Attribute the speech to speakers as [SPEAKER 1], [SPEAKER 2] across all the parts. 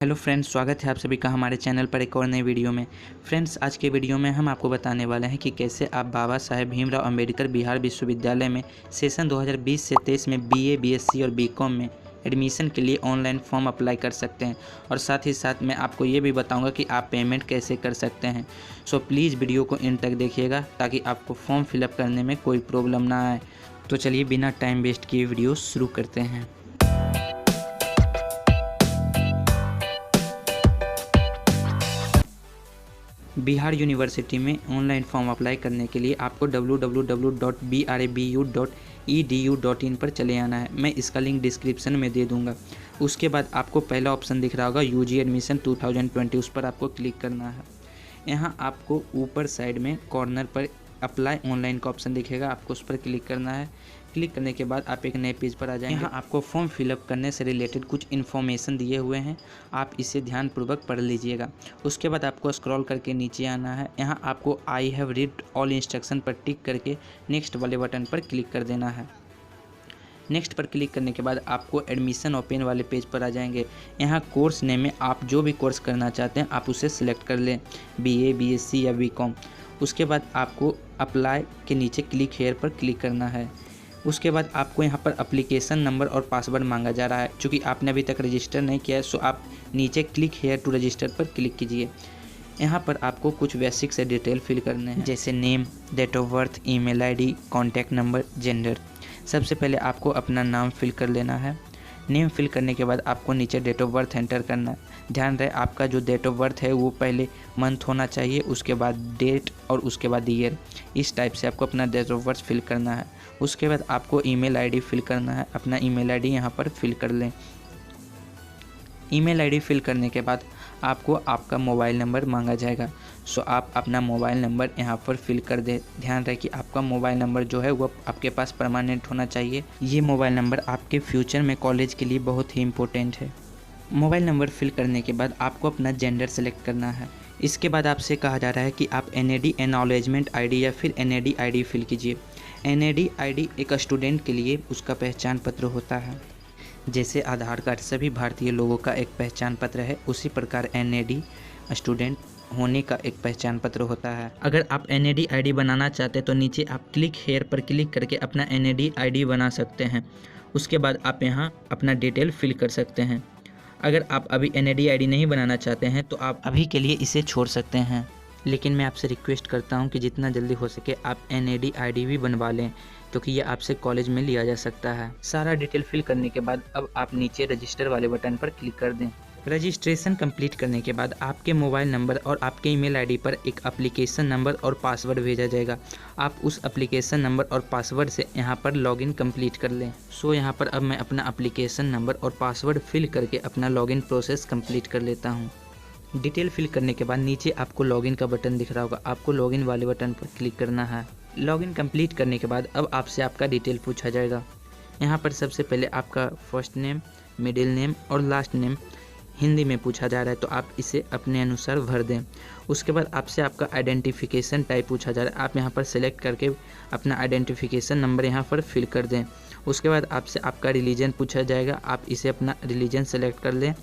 [SPEAKER 1] Hello friends, स्वागत है आप सभी का हमारे चैनल पर एक और नए वीडियो में। फ्रेंड्स, आज के वीडियो में हम आपको बताने वाले हैं कि कैसे आप बाबा साहेब भीमराव अंबेडकर बिहार विश्वविद्यालय में सेशन 2020 से 23 में बीए, बीएससी और बीकॉम में एडमिशन के लिए ऑनलाइन फॉर्म अप्लाई कर सकते हैं। और साथ ही साथ मैं आपको ये भी बताऊंगा कि आप पेमेंट कैसे कर सकते हैं। सो प्लीज़ वीडियो को एंड तक देखिएगा ताकि आपको फॉर्म फिलअप करने में कोई प्रॉब्लम ना आए। तो चलिए बिना टाइम वेस्ट किए वीडियो शुरू करते हैं। बिहार यूनिवर्सिटी में ऑनलाइन फॉर्म अप्लाई करने के लिए आपको www.brabu.edu.in पर चले आना है। मैं इसका लिंक डिस्क्रिप्शन में दे दूंगा। उसके बाद आपको पहला ऑप्शन दिख रहा होगा यूजी एडमिशन 2020, उस पर आपको क्लिक करना है। यहाँ आपको ऊपर साइड में कॉर्नर पर अप्लाई ऑनलाइन का ऑप्शन दिखेगा, आपको उस पर क्लिक करना है। क्लिक करने के बाद आप एक नए पेज पर आ जाएंगे। यहाँ आपको फॉर्म फिलअप करने से रिलेटेड कुछ इन्फॉर्मेशन दिए हुए हैं, आप इसे ध्यानपूर्वक पढ़ लीजिएगा। उसके बाद आपको स्क्रॉल करके नीचे आना है। यहाँ आपको I have read all instruction पर टिक करके नेक्स्ट वाले बटन पर क्लिक कर देना है। नेक्स्ट पर क्लिक करने के बाद आपको एडमिशन ओपन वाले पेज पर आ जाएंगे। यहाँ कोर्स नेम में आप जो भी कोर्स करना चाहते हैं आप उसे सिलेक्ट कर लें, बीए, बीएससी या बीकॉम। उसके बाद आपको अप्लाई के नीचे क्लिक हेयर पर क्लिक करना है। उसके बाद आपको यहाँ पर एप्लीकेशन नंबर और पासवर्ड मांगा जा रहा है। चूँकि आपने अभी तक रजिस्टर नहीं किया है सो आप नीचे क्लिक हेयर टू रजिस्टर पर क्लिक कीजिए। यहाँ पर आपको कुछ बेसिक से डिटेल फिल करने हैं, जैसे name, date of birth, email ID, contact number, gender. सबसे पहले आपको अपना नाम फिल कर लेना है। नेम फिल करने के बाद आपको नीचे डेट ऑफ बर्थ एंटर करना है। ध्यान रहे आपका जो डेट ऑफ बर्थ है वो पहले मंथ होना चाहिए, उसके बाद डेट और उसके बाद ईयर। इस टाइप से आपको अपना डेट ऑफ बर्थ फिल करना है। उसके बाद आपको ईमेल आईडी फिल करना है। अपना ईमेल आईडी यहाँ पर फिल कर लें। ईमेल आईडी फिल करने के बाद आपको आपका मोबाइल नंबर मांगा जाएगा। सो आप अपना मोबाइल नंबर यहाँ पर फिल कर दें। ध्यान रहे कि आपका मोबाइल नंबर जो है वो आपके पास परमानेंट होना चाहिए। ये मोबाइल नंबर आपके फ्यूचर में कॉलेज के लिए बहुत ही इम्पोर्टेंट है। मोबाइल नंबर फिल करने के बाद आपको अपना जेंडर सेलेक्ट करना है। इसके बाद आपसे कहा जा रहा है कि आप एनएडी एक्नॉलेजमेंट आईडी या फिर एनएडी आईडी फिल कीजिए। एनएडी आईडी एक स्टूडेंट के लिए उसका पहचान पत्र होता है। जैसे आधार कार्ड सभी भारतीय लोगों का एक पहचान पत्र है, उसी प्रकार एनएडी स्टूडेंट होने का एक पहचान पत्र होता है। अगर आप एनएडी आईडी बनाना चाहते हैं तो नीचे आप क्लिक हेयर पर क्लिक करके अपना एनएडी आईडी बना सकते हैं। उसके बाद आप यहाँ अपना डिटेल फिल कर सकते हैं। अगर आप अभी एनएडी आईडी नहीं बनाना चाहते हैं तो आप अभी के लिए इसे छोड़ सकते हैं, लेकिन मैं आपसे रिक्वेस्ट करता हूं कि जितना जल्दी हो सके आप एनएडी आईडी भी बनवा लें, क्योंकि ये आपसे कॉलेज में लिया जा सकता है। सारा डिटेल फिल करने के बाद अब आप नीचे रजिस्टर वाले बटन पर क्लिक कर दें। रजिस्ट्रेशन कंप्लीट करने के बाद आपके मोबाइल नंबर और आपके ईमेल आईडी पर एक एप्लीकेशन नंबर और पासवर्ड भेजा जाएगा। आप उस एप्लीकेशन नंबर और पासवर्ड से यहाँ पर लॉगिन कंप्लीट कर लें। सो यहाँ पर अब मैं अपना एप्लीकेशन नंबर और पासवर्ड फिल करके अपना लॉगिन प्रोसेस कंप्लीट कर लेता हूँ। डिटेल फिल करने के बाद नीचे आपको लॉगिन का बटन दिख रहा होगा, आपको लॉगिन वाले बटन पर क्लिक करना है। लॉगिन कंप्लीट करने के बाद अब आपसे आपका डिटेल पूछा जाएगा। यहाँ पर सबसे पहले आपका फर्स्ट नेम, मिडिल नेम और लास्ट नेम हिंदी में पूछा जा रहा है, तो आप इसे अपने अनुसार भर दें। उसके बाद आपसे आपका आइडेंटिफिकेशन टाइप पूछा जा रहा है, आप यहाँ पर सेलेक्ट करके अपना आइडेंटिफिकेशन नंबर यहाँ पर फिल कर दें। उसके बाद आपसे आपका रिलीजन पूछा जाएगा, आप इसे अपना रिलीजन सेलेक्ट कर लें।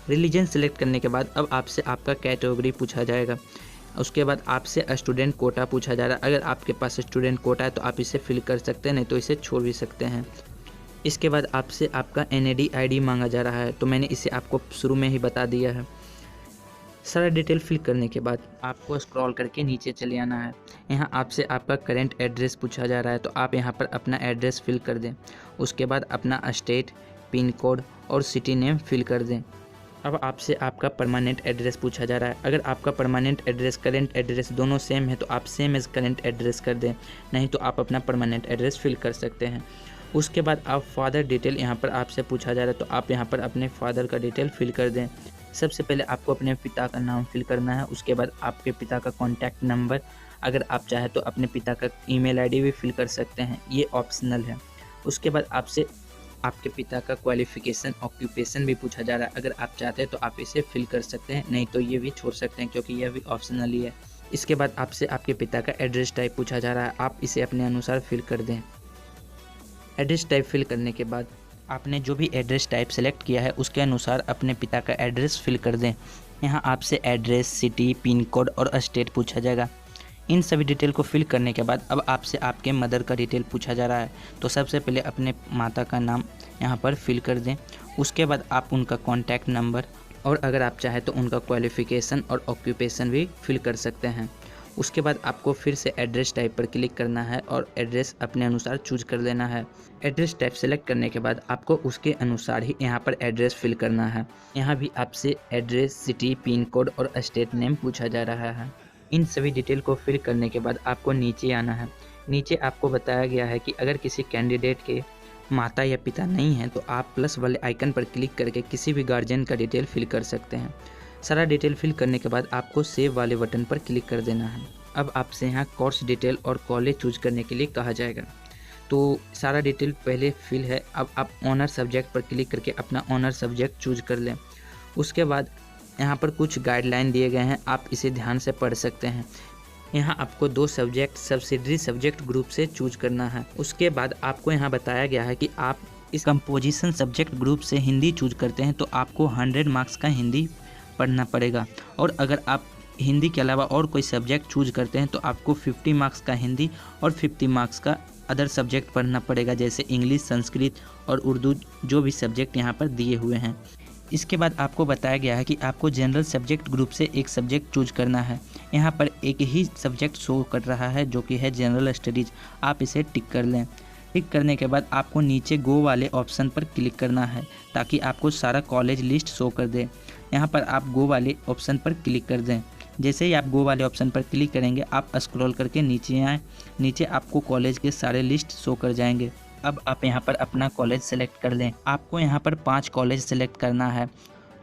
[SPEAKER 1] रिलीजन सेलेक्ट करने के बाद अब आपसे आपका कैटेगरी पूछा जाएगा। उसके बाद आपसे स्टूडेंट कोटा पूछा जा रहा है। अगर आपके पास स्टूडेंट कोटा है तो आप इसे फिल कर सकते हैं, नहीं तो इसे छोड़ भी सकते हैं। इसके बाद आपसे आपका एनएडी आईडी मांगा जा रहा है, तो मैंने इसे आपको शुरू में ही बता दिया है। सारा डिटेल फिल करने के बाद आपको स्क्रॉल करके नीचे चले आना है। यहाँ आपसे आपका करेंट एड्रेस पूछा जा रहा है, तो आप यहाँ पर अपना एड्रेस फिल कर दें। उसके बाद अपना स्टेट, पिन कोड और सिटी नेम फिल कर दें। अब आपसे आपका परमानेंट एड्रेस पूछा जा रहा है। अगर आपका परमानेंट एड्रेस करेंट एड्रेस दोनों सेम है तो आप सेम एज करेंट एड्रेस कर दें, नहीं तो आप अपना परमानेंट एड्रेस फिल कर सकते हैं। उसके बाद आप फादर डिटेल यहाँ पर आपसे पूछा जा रहा है, तो आप यहाँ पर अपने फादर का डिटेल फिल कर दें। सबसे पहले आपको अपने पिता का नाम फिल करना है। उसके बाद आपके पिता का कॉन्टैक्ट नंबर, अगर आप चाहें तो अपने पिता का ईमेल आईडी भी फिल कर सकते हैं, ये ऑप्शनल है। उसके बाद आपसे आपके पिता का क्वालिफ़िकेशन, ऑक्यूपेशन भी पूछा जा रहा है। अगर आप चाहते हैं तो आप इसे फिल कर सकते हैं, नहीं तो ये भी छोड़ सकते हैं क्योंकि यह भी ऑप्शनल ही है। इसके बाद आपसे आपके पिता का एड्रेस टाइप पूछा जा रहा है, आप इसे अपने अनुसार फिल कर दें। एड्रेस टाइप फिल करने के बाद आपने जो भी एड्रेस टाइप सेलेक्ट किया है उसके अनुसार अपने पिता का एड्रेस फिल कर दें। यहाँ आपसे एड्रेस, सिटी, पिन कोड और स्टेट पूछा जाएगा। इन सभी डिटेल को फिल करने के बाद अब आपसे आपके मदर का डिटेल पूछा जा रहा है, तो सबसे पहले अपने माता का नाम यहाँ पर फिल कर दें। उसके बाद आप उनका कॉन्टैक्ट नंबर और अगर आप चाहें तो उनका क्वालिफ़िकेशन और ऑक्यूपेशन भी फिल कर सकते हैं। उसके बाद आपको फिर से एड्रेस टाइप पर क्लिक करना है और एड्रेस अपने अनुसार चूज कर लेना है। एड्रेस टाइप सेलेक्ट करने के बाद आपको उसके अनुसार ही यहाँ पर एड्रेस फिल करना है। यहाँ भी आपसे एड्रेस, सिटी, पिन कोड और स्टेट नेम पूछा जा रहा है। इन सभी डिटेल को फिल करने के बाद आपको नीचे आना है। नीचे आपको बताया गया है कि अगर किसी कैंडिडेट के माता या पिता नहीं हैं तो आप प्लस वाले आइकन पर क्लिक करके किसी भी गार्जियन का डिटेल फिल कर सकते हैं। सारा डिटेल फिल करने के बाद आपको सेव वाले बटन पर क्लिक कर देना है। अब आपसे यहाँ कोर्स डिटेल और कॉलेज चूज करने के लिए कहा जाएगा। तो सारा डिटेल पहले फिल है। अब आप ऑनर सब्जेक्ट पर क्लिक करके अपना ऑनर सब्जेक्ट चूज कर लें। उसके बाद यहाँ पर कुछ गाइडलाइन दिए गए हैं, आप इसे ध्यान से पढ़ सकते हैं। यहाँ आपको 2 सब्जेक्ट सब्सिडरी सब्जेक्ट ग्रुप से चूज करना है। उसके बाद आपको यहाँ बताया गया है कि आप इस कंपोजिशन सब्जेक्ट ग्रुप से हिंदी चूज करते हैं तो आपको 100 मार्क्स का हिंदी पढ़ना पड़ेगा, और अगर आप हिंदी के अलावा और कोई सब्जेक्ट चूज करते हैं तो आपको 50 मार्क्स का हिंदी और 50 मार्क्स का अदर सब्जेक्ट पढ़ना पड़ेगा, जैसे इंग्लिश, संस्कृत और उर्दू, जो भी सब्जेक्ट यहाँ पर दिए हुए हैं। इसके बाद आपको बताया गया है कि आपको जनरल सब्जेक्ट ग्रुप से एक सब्जेक्ट चूज करना है। यहाँ पर एक ही सब्जेक्ट शो कर रहा है जो कि है जनरल स्टडीज़, आप इसे टिक कर लें। टिक करने के बाद आपको नीचे गो वाले ऑप्शन पर क्लिक करना है ताकि आपको सारा कॉलेज लिस्ट शो कर दे। यहाँ पर आप गो वाले ऑप्शन पर क्लिक कर दें। जैसे ही आप गो वाले ऑप्शन पर क्लिक करेंगे आप स्क्रॉल करके नीचे आएँ। नीचे आपको कॉलेज के सारे लिस्ट शो कर जाएंगे। अब आप यहाँ पर अपना कॉलेज सेलेक्ट कर लें। आपको यहाँ पर 5 कॉलेज सेलेक्ट करना है,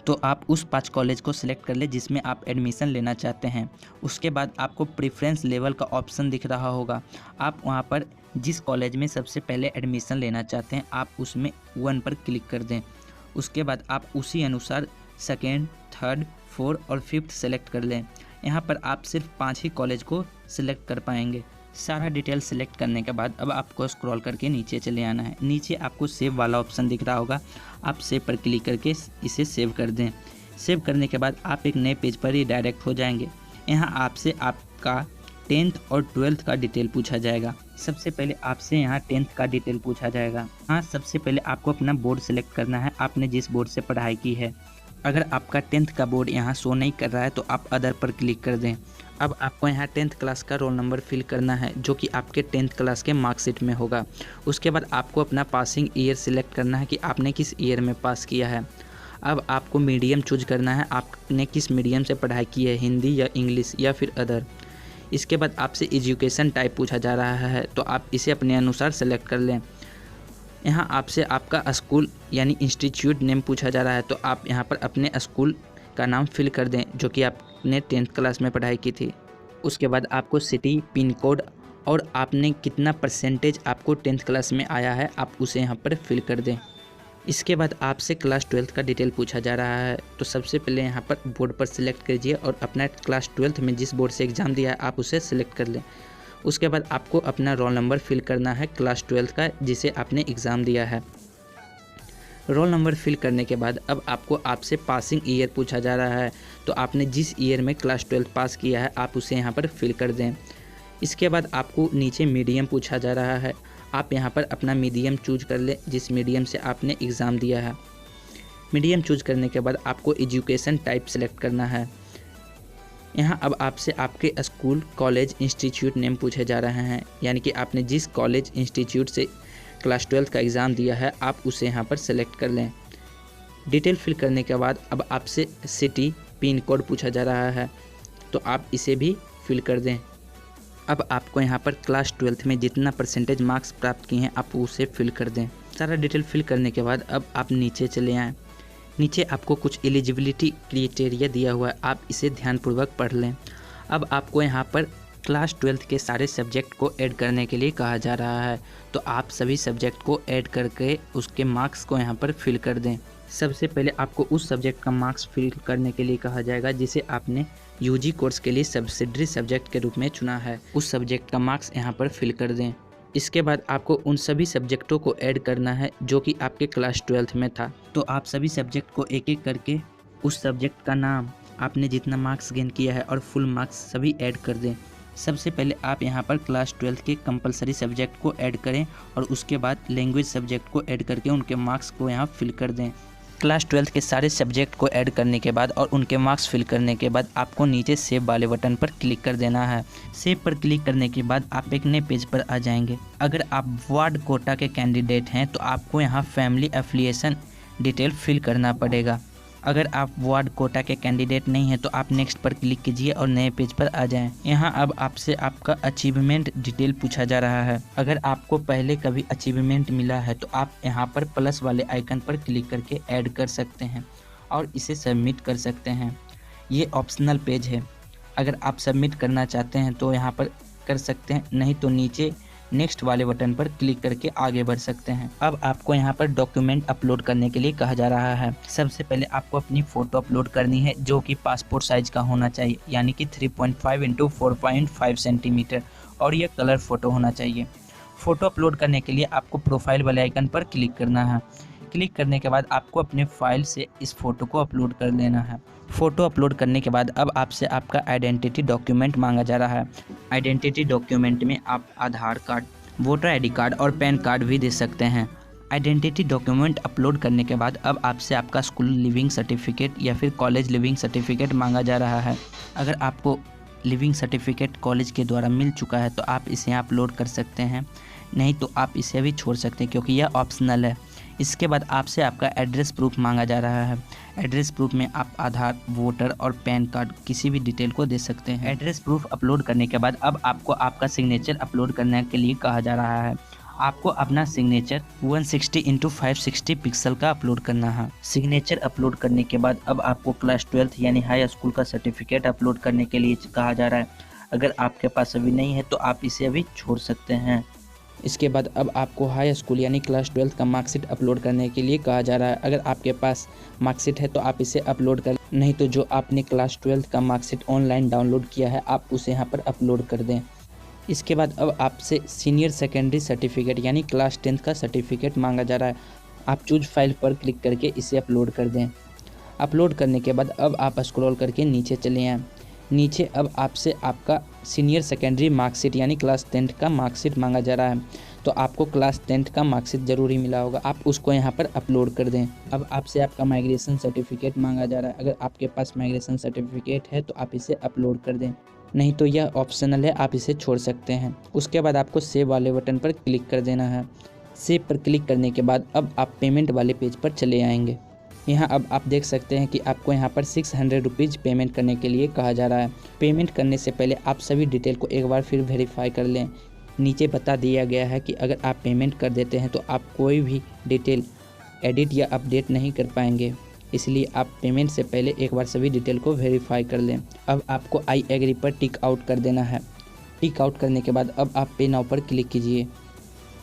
[SPEAKER 1] तो आप उस 5 कॉलेज को सिलेक्ट कर लें जिसमें आप एडमिशन लेना चाहते हैं। उसके बाद आपको प्रेफरेंस लेवल का ऑप्शन दिख रहा होगा। आप वहाँ पर जिस कॉलेज में सबसे पहले एडमिशन लेना चाहते हैं आप उसमें 1 पर क्लिक कर दें। उसके बाद आप उसी अनुसार 2nd, 3rd, 4th और 5th सेलेक्ट कर लें। यहाँ पर आप सिर्फ 5 ही कॉलेज को सिलेक्ट कर पाएंगे। सारा डिटेल सेलेक्ट करने के बाद अब आपको स्क्रॉल करके नीचे चले आना है। नीचे आपको सेव वाला ऑप्शन दिख रहा होगा, आप सेव पर क्लिक करके इसे सेव कर दें। सेव करने के बाद आप एक नए पेज पर ही डायरेक्ट हो जाएंगे। यहाँ आपसे आपका 10th और 12th का डिटेल पूछा जाएगा। सबसे पहले आपसे यहाँ 10th का डिटेल पूछा जाएगा। हाँ, सबसे पहले आपको अपना बोर्ड सेलेक्ट करना है, आपने जिस बोर्ड से पढ़ाई की है। अगर आपका 10th का बोर्ड यहाँ शो नहीं कर रहा है तो आप अदर पर क्लिक कर दें। अब आपको यहाँ 10th क्लास का रोल नंबर फिल करना है जो कि आपके 10th क्लास के मार्कशीट में होगा। उसके बाद आपको अपना पासिंग ईयर सिलेक्ट करना है कि आपने किस ईयर में पास किया है। अब आपको मीडियम चूज करना है, आपने किस मीडियम से पढ़ाई की है, हिंदी या इंग्लिश या फिर अदर। इसके बाद आपसे एजुकेशन टाइप पूछा जा रहा है तो आप इसे अपने अनुसार सेलेक्ट कर लें। यहाँ आपसे आपका स्कूल यानी इंस्टीट्यूट नेम पूछा जा रहा है तो आप यहाँ पर अपने स्कूल का नाम फिल कर दें जो कि आपने 10th क्लास में पढ़ाई की थी। उसके बाद आपको सिटी, पिन कोड और आपने कितना परसेंटेज आपको 10th क्लास में आया है आप उसे यहाँ पर फिल कर दें। इसके बाद आपसे क्लास 12th का डिटेल पूछा जा रहा है तो सबसे पहले यहाँ पर बोर्ड पर सिलेक्ट कीजिए और अपना क्लास 12th में जिस बोर्ड से एग्ज़ाम दिया है आप उसे सिलेक्ट कर लें। उसके बाद आपको अपना रोल नंबर फिल करना है क्लास 12th का जिसे आपने एग्ज़ाम दिया है। रोल नंबर फिल करने के बाद अब आपको आपसे पासिंग ईयर पूछा जा रहा है तो आपने जिस ईयर में क्लास 12 पास किया है आप उसे यहाँ पर फिल कर दें। इसके बाद आपको नीचे मीडियम पूछा जा रहा है, आप यहाँ पर अपना मीडियम चूज कर लें जिस मीडियम से आपने एग्ज़ाम दिया है। मीडियम चूज करने के बाद आपको एजुकेशन टाइप सेलेक्ट करना है। यहाँ अब आपसे आपके स्कूल, कॉलेज, इंस्टीट्यूट नेम पूछे जा रहे हैं, यानी कि आपने जिस कॉलेज, इंस्टीट्यूट से क्लास 12 का एग्ज़ाम दिया है आप उसे यहाँ पर सेलेक्ट कर लें। डिटेल फिल करने के बाद अब आपसे सिटी, पिन कोड पूछा जा रहा है तो आप इसे भी फिल कर दें। अब आपको यहाँ पर क्लास 12 में जितना परसेंटेज मार्क्स प्राप्त किए हैं आप उसे फिल कर दें। सारा डिटेल फिल करने के बाद अब आप नीचे चले आएँ। नीचे आपको कुछ एलिजिबिलिटी क्राइटेरिया दिया हुआ है, आप इसे ध्यानपूर्वक पढ़ लें। अब आपको यहाँ पर क्लास 12 के सारे सब्जेक्ट को ऐड करने के लिए कहा जा रहा है तो आप सभी सब्जेक्ट को ऐड करके उसके मार्क्स को यहाँ पर फिल कर दें। सबसे पहले आपको उस सब्जेक्ट का मार्क्स फिल करने के लिए कहा जाएगा जिसे आपने यूजी कोर्स के लिए सब्सिडरी सब्जेक्ट के रूप में चुना है। उस सब्जेक्ट का मार्क्स यहाँ पर फिल कर दें। इसके बाद आपको उन सभी सब्जेक्टों को ऐड करना है जो कि आपके क्लास 12th में था। तो आप सभी सब्जेक्ट को एक एक करके उस सब्जेक्ट का नाम, आपने जितना मार्क्स गेन किया है और फुल मार्क्स सभी ऐड कर दें। सबसे पहले आप यहाँ पर क्लास 12th के कंपलसरी सब्जेक्ट को ऐड करें और उसके बाद लैंग्वेज सब्जेक्ट को ऐड करके उनके मार्क्स को यहाँ फिल कर दें। क्लास 12th के सारे सब्जेक्ट को ऐड करने के बाद और उनके मार्क्स फिल करने के बाद आपको नीचे सेव वाले बटन पर क्लिक कर देना है। सेव पर क्लिक करने के बाद आप एक नए पेज पर आ जाएंगे। अगर आप वार्ड कोटा के कैंडिडेट हैं तो आपको यहाँ फैमिली एफिलिएशन डिटेल फिल करना पड़ेगा। अगर आप वार्ड कोटा के कैंडिडेट नहीं हैं तो आप नेक्स्ट पर क्लिक कीजिए और नए पेज पर आ जाएं। यहाँ अब आपसे आपका अचीवमेंट डिटेल पूछा जा रहा है। अगर आपको पहले कभी अचीवमेंट मिला है तो आप यहाँ पर प्लस वाले आइकन पर क्लिक करके ऐड कर सकते हैं और इसे सबमिट कर सकते हैं। ये ऑप्शनल पेज है, अगर आप सबमिट करना चाहते हैं तो यहाँ पर कर सकते हैं, नहीं तो नीचे नेक्स्ट वाले बटन पर क्लिक करके आगे बढ़ सकते हैं। अब आपको यहाँ पर डॉक्यूमेंट अपलोड करने के लिए कहा जा रहा है। सबसे पहले आपको अपनी फ़ोटो अपलोड करनी है जो कि पासपोर्ट साइज का होना चाहिए, यानी कि 3.5 × 4.5 सेंटीमीटर, और ये कलर फ़ोटो होना चाहिए। फ़ोटो अपलोड करने के लिए आपको प्रोफाइल वाले आइकन पर क्लिक करना है। क्लिक करने के बाद आपको अपने फाइल से इस फ़ोटो को अपलोड कर लेना है। फ़ोटो अपलोड करने के बाद अब आपसे आपका आइडेंटिटी डॉक्यूमेंट मांगा जा रहा है। आइडेंटिटी डॉक्यूमेंट में आप आधार कार्ड, वोटर आईडी कार्ड और पैन कार्ड भी दे सकते हैं। आइडेंटिटी डॉक्यूमेंट अपलोड करने के बाद अब आपसे आपका स्कूल लिविंग सर्टिफिकेट या फिर कॉलेज लिविंग सर्टिफिकेट मांगा जा रहा है। अगर आपको लिविंग सर्टिफिकेट कॉलेज के द्वारा मिल चुका है तो आप इसे अपलोड कर सकते हैं, नहीं तो आप इसे भी छोड़ सकते हैं क्योंकि यह ऑप्शनल है। इसके बाद आपसे आपका एड्रेस प्रूफ मांगा जा रहा है। एड्रेस प्रूफ में आप आधार, वोटर और पैन कार्ड किसी भी डिटेल को दे सकते हैं। एड्रेस प्रूफ अपलोड करने के बाद अब आपको आपका सिग्नेचर अपलोड करने के लिए कहा जा रहा है। आपको अपना सिग्नेचर 160 × 560 पिक्सल का अपलोड करना है। सिग्नेचर अपलोड करने के बाद अब आपको क्लास 12th यानी हाई स्कूल का सर्टिफिकेट अपलोड करने के लिए कहा जा रहा है। अगर आपके पास अभी नहीं है तो आप इसे अभी छोड़ सकते हैं। इसके बाद अब आपको हाई स्कूल यानी क्लास 12th का मार्कशीट अपलोड करने के लिए कहा जा रहा है। अगर आपके पास मार्कशीट है तो आप इसे अपलोड कर, नहीं तो जो आपने क्लास 12th का मार्कशीट ऑनलाइन डाउनलोड किया है आप उसे यहाँ पर अपलोड कर दें। इसके बाद अब आपसे सीनियर सेकेंडरी सर्टिफिकेट यानी क्लास 10th का सर्टिफिकेट मांगा जा रहा है। आप चूज फाइल पर क्लिक करके इसे अपलोड कर दें। अपलोड करने के बाद अब आप स्क्रॉल करके नीचे चले आएँ। नीचे अब आपसे आपका सीनियर सेकेंडरी मार्कशीट यानी क्लास 10th का मार्कशीट मांगा जा रहा है। तो आपको क्लास 10th का मार्कशीट ज़रूरी मिला होगा, आप उसको यहाँ पर अपलोड कर दें। अब आपसे आपका माइग्रेशन सर्टिफिकेट मांगा जा रहा है। अगर आपके पास माइग्रेशन सर्टिफिकेट है तो आप इसे अपलोड कर दें, नहीं तो यह ऑप्शनल है, आप इसे छोड़ सकते हैं। उसके बाद आपको सेव वाले बटन पर क्लिक कर देना है। सेव पर क्लिक करने के बाद अब आप पेमेंट वाले पेज पर चले आएंगे। यहाँ अब आप देख सकते हैं कि आपको यहाँ पर 600 रुपीज़ पेमेंट करने के लिए कहा जा रहा है। पेमेंट करने से पहले आप सभी डिटेल को एक बार फिर वेरीफाई कर लें। नीचे बता दिया गया है कि अगर आप पेमेंट कर देते हैं तो आप कोई भी डिटेल एडिट या अपडेट नहीं कर पाएंगे, इसलिए आप पेमेंट से पहले एक बार सभी डिटेल को वेरीफाई कर लें। अब आपको आई एग्री पर टिक आउट कर देना है। टिक आउट करने के बाद अब आप पे नाउ पर क्लिक कीजिए।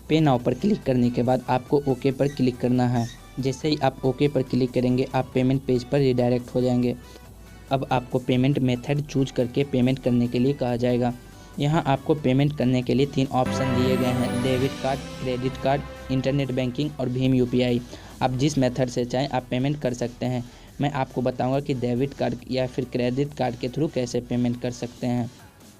[SPEAKER 1] पे नाउ पर क्लिक करने के बाद आपको ओके पर क्लिक करना है। जैसे ही आप ओके पर क्लिक करेंगे आप पेमेंट पेज पर रिडायरेक्ट हो जाएंगे। अब आपको पेमेंट मेथड चूज करके पेमेंट करने के लिए कहा जाएगा। यहाँ आपको पेमेंट करने के लिए 3 ऑप्शन दिए गए हैं: debit card, credit card, internet banking और भीम UPI। आप जिस मेथड से चाहें आप पेमेंट कर सकते हैं। मैं आपको बताऊंगा कि डेबिट कार्ड या फिर क्रेडिट कार्ड के थ्रू कैसे पेमेंट कर सकते हैं।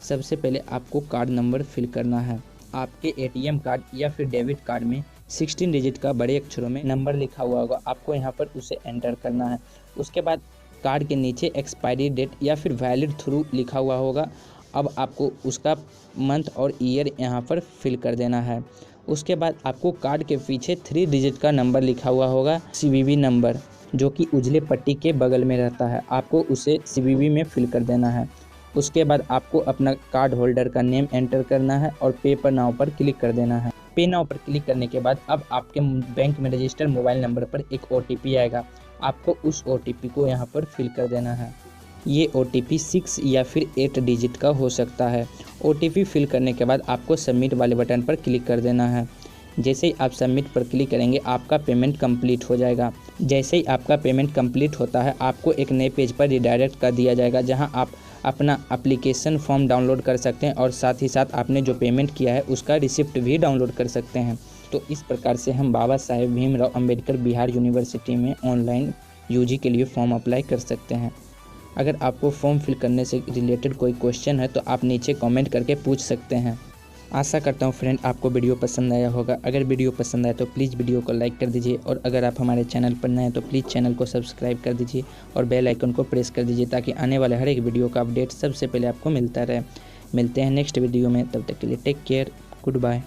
[SPEAKER 1] सबसे पहले आपको कार्ड नंबर फिल करना है। आपके ATM कार्ड या फिर डेबिट कार्ड में 16 डिजिट का बड़े अक्षरों में नंबर लिखा हुआ होगा, आपको यहाँ पर उसे एंटर करना है। उसके बाद कार्ड के नीचे एक्सपायरी डेट या फिर वैलिड थ्रू लिखा हुआ होगा। अब आपको उसका मंथ और ईयर यहाँ पर फिल कर देना है। उसके बाद आपको कार्ड के पीछे 3 डिजिट का नंबर लिखा हुआ होगा, CVV नंबर, जो कि उजले पट्टी के बगल में रहता है, आपको उसे CVV में फिल कर देना है। उसके बाद आपको अपना कार्ड होल्डर का नेम एंटर करना है और पे पर नाउ पर क्लिक कर देना है। पे नाउ पर क्लिक करने के बाद अब आपके बैंक में रजिस्टर्ड मोबाइल नंबर पर एक OTP आएगा, आपको उस OTP को यहाँ पर फिल कर देना है। ये OTP 6 या फिर 8 डिजिट का हो सकता है। OTP फिल करने के बाद आपको सबमिट वाले बटन पर क्लिक कर देना है। जैसे ही आप सबमिट पर क्लिक करेंगे आपका पेमेंट कंप्लीट हो जाएगा। जैसे ही आपका पेमेंट कंप्लीट होता है आपको एक नए पेज पर रिडायरेक्ट कर दिया जाएगा, जहां आप अपना एप्लीकेशन फॉर्म डाउनलोड कर सकते हैं और साथ ही साथ आपने जो पेमेंट किया है उसका रिसिप्ट भी डाउनलोड कर सकते हैं। तो इस प्रकार से हम बाबा साहेब भीमराव अंबेडकर बिहार यूनिवर्सिटी में ऑनलाइन यूजी के लिए फॉर्म अप्लाई कर सकते हैं। अगर आपको फॉर्म फिल करने से रिलेटेड कोई क्वेश्चन है तो आप नीचे कमेंट करके पूछ सकते हैं। आशा करता हूँ फ्रेंड आपको वीडियो पसंद आया होगा। अगर वीडियो पसंद आए तो प्लीज़ वीडियो को लाइक कर दीजिए और अगर आप हमारे चैनल पर नए हैं तो प्लीज़ चैनल को सब्सक्राइब कर दीजिए और बेल आइकन को प्रेस कर दीजिए ताकि आने वाले हर एक वीडियो का अपडेट सबसे पहले आपको मिलता रहे। मिलते हैं नेक्स्ट वीडियो में, तब तक के लिए टेक केयर, गुड बाय।